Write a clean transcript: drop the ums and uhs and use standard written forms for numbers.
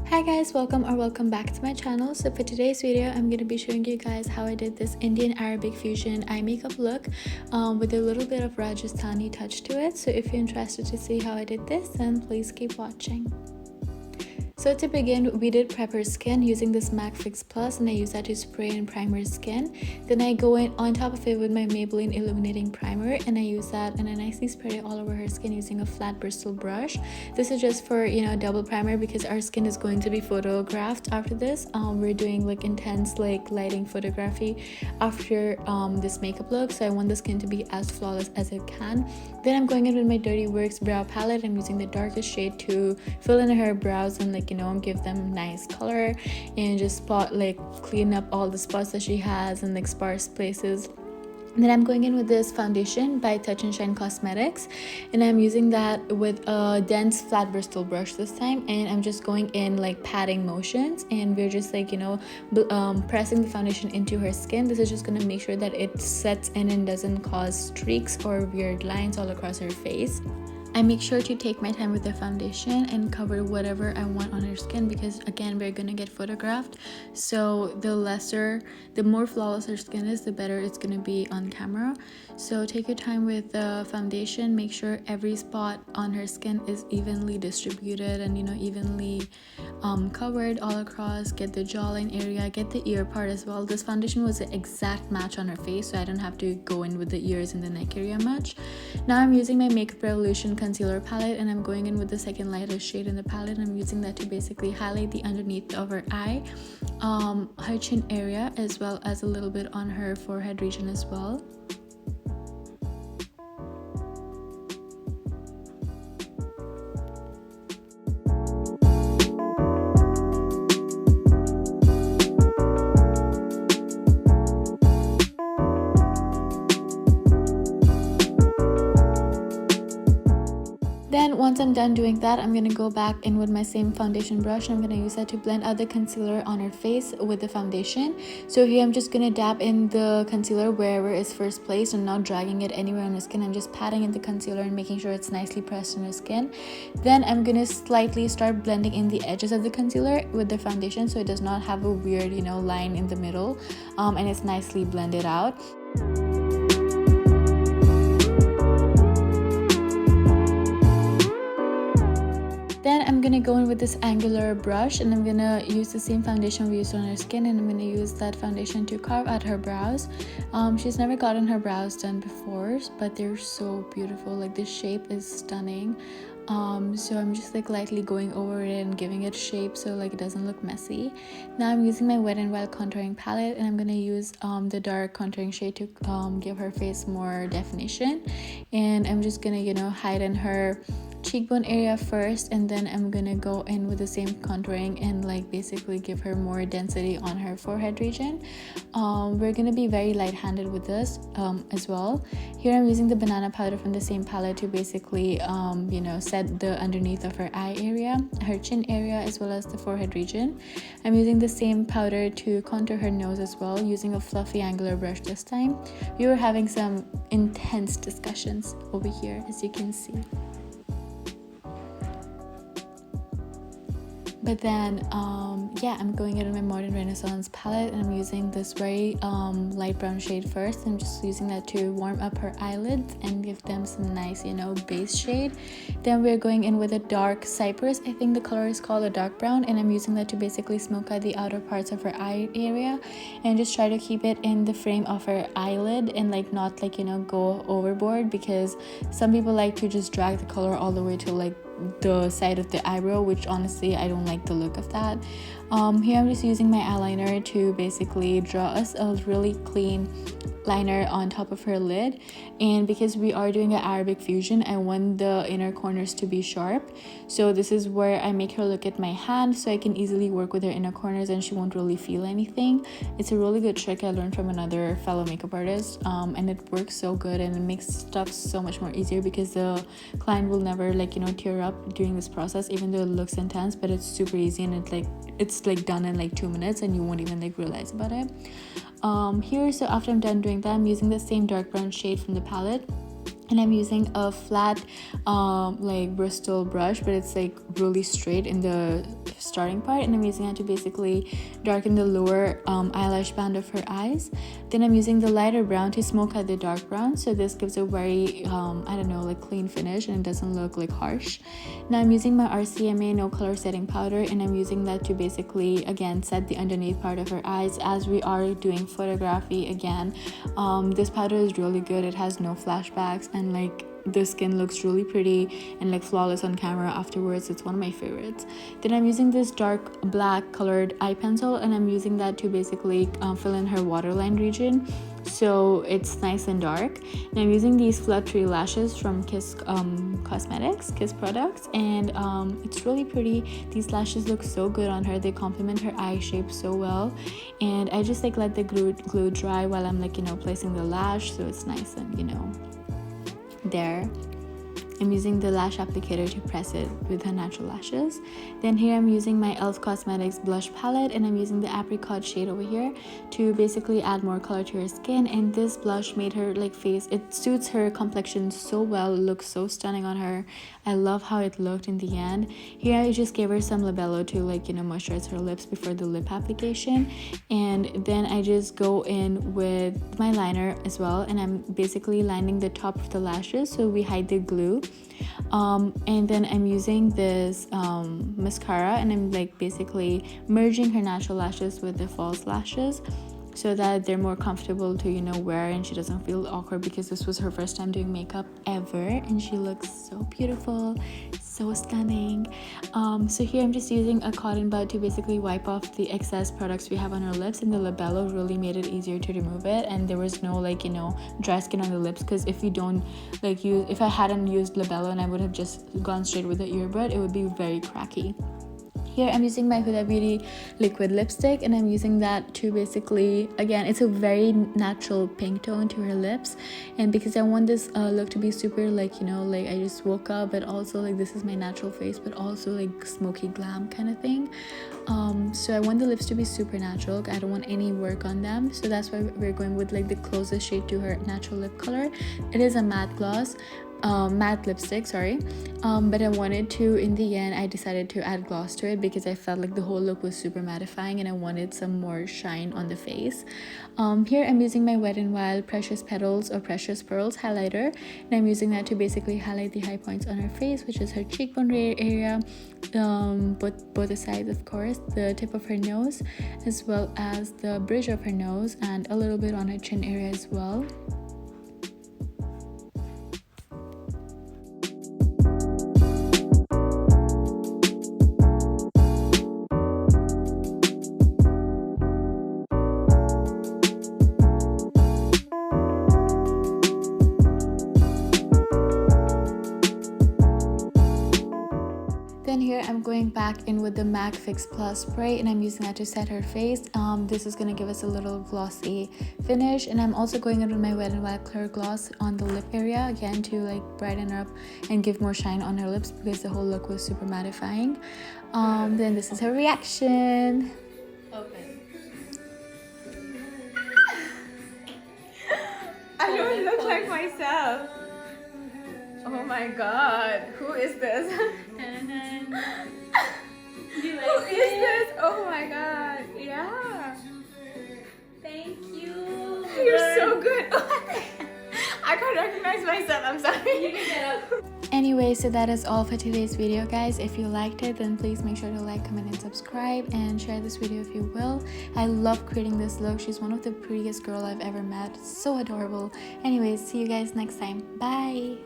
Hi guys, welcome back to my channel. So for today's video I'm going to be showing you guys how I did this Indian Arabic fusion eye makeup look with a little bit of Rajasthani touch to it. So if you're interested to see how I did this, then please keep watching. So to begin, we did prep her skin using this MAC Fix Plus, and I use that to spray and prime her skin. Then I go in on top of it with my Maybelline Illuminating Primer, and I use that and I nicely spread it all over her skin using a flat bristle brush. This is just for, double primer because our skin is going to be photographed after this. We're doing like intense lighting photography after this makeup look, so I want the skin to be as flawless as it can. Then I'm going in with my Dirty Works brow palette. I'm using the darkest shade to fill in her brows and give them nice color and just clean up all the spots that she has and sparse places. And then I'm going in with this foundation by Touch and Shine Cosmetics, and I'm using that with a dense flat bristle brush this time, and I'm just going in patting motions, and we're just pressing the foundation into her skin. This is just going to make sure that it sets in and doesn't cause streaks or weird lines all across her face. I make sure to take my time with the foundation and cover whatever I want on her skin because again we're gonna get photographed, so the more flawless her skin is, the better it's gonna be on camera. So take your time with the foundation, make sure every spot on her skin is evenly distributed and evenly covered all across. Get the jawline area, get the ear part as well. This foundation was an exact match on her face, so I don't have to go in with the ears and the neck area much. Now I'm using my Makeup Revolution concealer palette, and I'm going in with the second lightest shade in the palette. I'm using that to basically highlight the underneath of her eye, her chin area, as well as a little bit on her forehead region as well. Then once I'm done doing that, I'm going to go back in with my same foundation brush, and I'm going to use that to blend out the concealer on her face with the foundation. So here I'm just going to dab in the concealer wherever it's first placed and not dragging it anywhere on her skin. I'm just patting in the concealer and making sure it's nicely pressed on her skin. Then I'm going to slightly start blending in the edges of the concealer with the foundation so it does not have a weird line in the middle, and it's nicely blended out. Then I'm gonna go in with this angular brush, and I'm gonna use the same foundation we used on her skin, and I'm gonna use that foundation to carve out her brows. She's never gotten her brows done before, but they're so beautiful. The shape is stunning. So I'm just lightly going over it and giving it shape so it doesn't look messy. Now I'm using my Wet n Wild contouring palette, and I'm gonna use the dark contouring shade to give her face more definition. And I'm just gonna heighten her cheekbone area first, and then I'm gonna go in with the same contouring and basically give her more density on her forehead region. We're gonna be very light-handed with this as well. Here I'm using the banana powder from the same palette to basically set the underneath of her eye area, her chin area, as well as the forehead region. I'm using the same powder to contour her nose as well, using a fluffy angular brush this time. We were having some intense discussions over here, as you can see. But then, I'm going in with my Modern Renaissance palette, and I'm using this very light brown shade first. I'm just using that to warm up her eyelids and give them some nice, base shade. Then we're going in with a dark cypress. I think the color is called a dark brown, and I'm using that to basically smoke out the outer parts of her eye area and just try to keep it in the frame of her eyelid and not go overboard, because some people like to just drag the color all the way to the side of the eyebrow, which honestly I don't like the look of that. Here I'm just using my eyeliner to basically draw us a really clean liner on top of her lid, and because we are doing an Arabic fusion, I want the inner corners to be sharp, so this is where I make her look at my hand so I can easily work with her inner corners and she won't really feel anything. It's a really good trick I learned from another fellow makeup artist, and it works so good, and it makes stuff so much more easier because the client will never tear up during this process, even though it looks intense, but it's super easy, and it's done in 2 minutes and you won't even realize about it. Here, so after I'm done doing that, I'm using the same dark brown shade from the palette, And I'm using a flat like Bristol brush, but it's like really straight in the starting part, and I'm using it to basically darken the lower eyelash band of her eyes. Then I'm using the lighter brown to smoke out the dark brown, so this gives a very I don't know, like clean finish, and it doesn't look like harsh. Now I'm using my RCMA no color setting powder, and I'm using that to basically again set the underneath part of her eyes, as we are doing photography again. This powder is really good. It has no flashbacks, and like the skin looks really pretty and like flawless on camera afterwards. It's one of my favorites. Then I'm using this dark black colored eye pencil, and I'm using that to basically fill in her waterline region, so it's nice and dark. And I'm using these fluttery lashes from Kiss Cosmetics, Kiss products, and it's really pretty. These lashes look so good on her. They complement her eye shape so well, and I just like let the glue dry while I'm like, you know, placing the lash, so it's nice and, you know, there. I'm using the lash applicator to press it with her natural lashes. Then here I'm using my e.l.f. Cosmetics blush palette, and I'm using the apricot shade over here to basically add more color to her skin. And this blush made her like face, it suits her complexion so well. It looks so stunning on her. I love how it looked in the end. Here I just gave her some labello to like, you know, moisturize her lips before the lip application, and then I just go in with my liner as well, and I'm basically lining the top of the lashes so we hide the glue. And then I'm using this mascara, and I'm like basically merging her natural lashes with the false lashes so that they're more comfortable to, you know, wear, and she doesn't feel awkward, because this was her first time doing makeup ever, and she looks so beautiful, so stunning. So here I'm just using a cotton bud to basically wipe off the excess products we have on our lips, and the labello really made it easier to remove it, and there was no like, you know, dry skin on the lips, because if you don't like use, if I hadn't used labello and I would have just gone straight with the earbud, it would be very cracky. Here I'm using my Huda Beauty liquid lipstick, and I'm using that to basically, again, it's a very natural pink tone to her lips, and because I want this look to be super like, you know, like I just woke up, but also like this is my natural face, but also like smoky glam kind of thing. So I want the lips to be super natural. I don't want any work on them, so that's why we're going with like the closest shade to her natural lip color. It is a matte gloss, matte lipstick, sorry, but I wanted to, in the end I decided to add gloss to it because I felt like the whole look was super mattifying and I wanted some more shine on the face. Here I'm using my Wet n Wild Precious Petals or Precious Pearls highlighter, and I'm using that to basically highlight the high points on her face, which is her cheekbone area, both the sides, of course, the tip of her nose, as well as the bridge of her nose, and a little bit on her chin area as well. Then here I'm going back in with the MAC Fix Plus spray, and I'm using that to set her face. This is going to give us a little glossy finish, and I'm also going in with my Wet n Wild Clear Gloss on the lip area again to like brighten her up and give more shine on her lips because the whole look was super mattifying. Then this is her reaction. Open. I don't look like myself. Oh my god, who is this? Who is this? Oh my god, yeah. Thank you. You're so good. I can't recognize myself, I'm sorry. You can get up. Anyway, so that is all for today's video, guys. If you liked it, then please make sure to like, comment, and subscribe, and share this video if you will. I love creating this look. She's one of the prettiest girl I've ever met. So adorable. Anyways, see you guys next time. Bye.